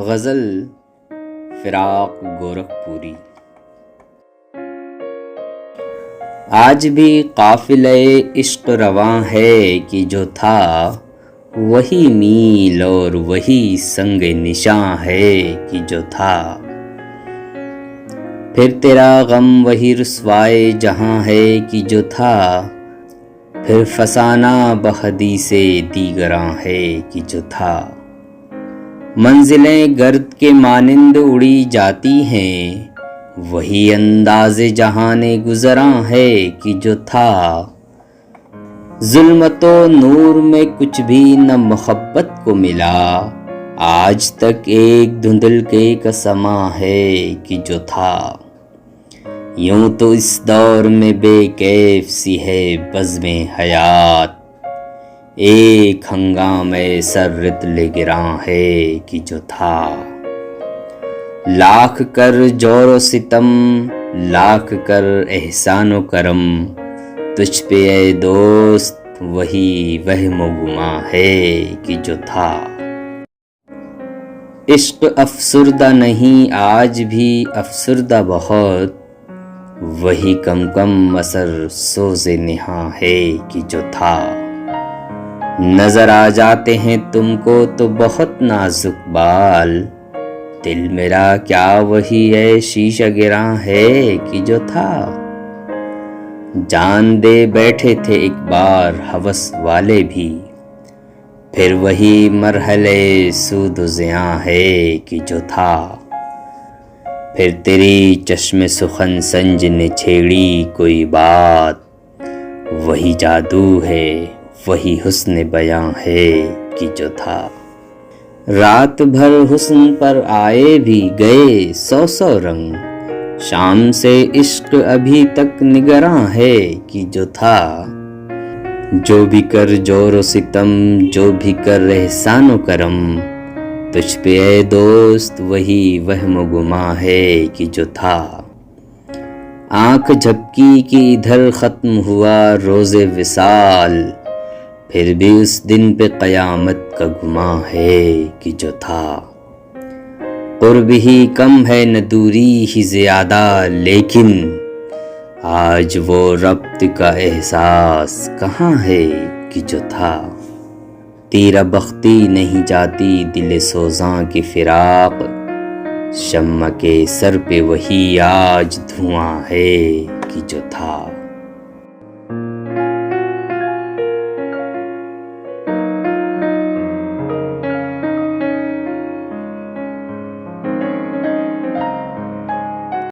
غزل فراق گورکھ پوری۔ آج بھی قافلہ عشق رواں ہے کہ جو تھا وہی میل اور وہی سنگ نشاں ہے کہ جو تھا، پھر تیرا غم وہی رسوائے جہاں ہے کہ جو تھا، پھر فسانہ بحدیث دیگراں ہے کہ جو تھا۔ منزلیں گرد کے مانند اڑی جاتی ہیں، وہی انداز جہان گزراں ہے کہ جو تھا۔ ظلمت و نور میں کچھ بھی نہ محبت کو ملا، آج تک ایک دھندلکے کا سماں ہے کہ جو تھا۔ یوں تو اس دور میں بے کیف سی ہے بزم حیات، ایک ہنگامے سر رتل گراں ہے کہ جو تھا۔ لاکھ کر جور و ستم، لاکھ کر احسان و کرم، تجھ پہ اے دوست وہی وہم و گماں ہے کہ جو تھا۔ عشق افسردہ نہیں آج بھی افسردہ بہت، وہی کم کم اثر سوز نہاں ہے کہ جو تھا۔ نظر آ جاتے ہیں تم کو تو بہت نازک بال، دل میرا کیا وہی ہے شیشہ گراں ہے کہ جو تھا۔ جان دے بیٹھے تھے ایک بار ہوس والے بھی، پھر وہی مرحلے سود و زیاں ہے کہ جو تھا۔ پھر تیری چشم سخن سنج نے چھیڑی کوئی بات، وہی جادو ہے وہی حسن بیاں ہے کہ جو تھا۔ رات بھر حسن پر آئے بھی گئے سو سو رنگ، شام سے عشق ابھی تک نگراں ہے کہ جو تھا۔ جو بھی کر جور و ستم، جو بھی کر احسان و کرم، تجھ پہ اے دوست وہی وہم و گماں ہے کہ جو تھا۔ آنکھ جھپکی کہ ادھر ختم ہوا روز وصال، پھر بھی اس دن پہ قیامت کا گماں ہے کہ جو تھا۔ قرب ہی کم ہے نہ دوری ہی زیادہ، لیکن آج وہ ربط کا احساس کہاں ہے کہ جو تھا۔ تیرا بختی نہیں جاتی دل سوزاں کی فراق، شمع کے سر پہ وہی آج دھواں ہے کہ جو تھا۔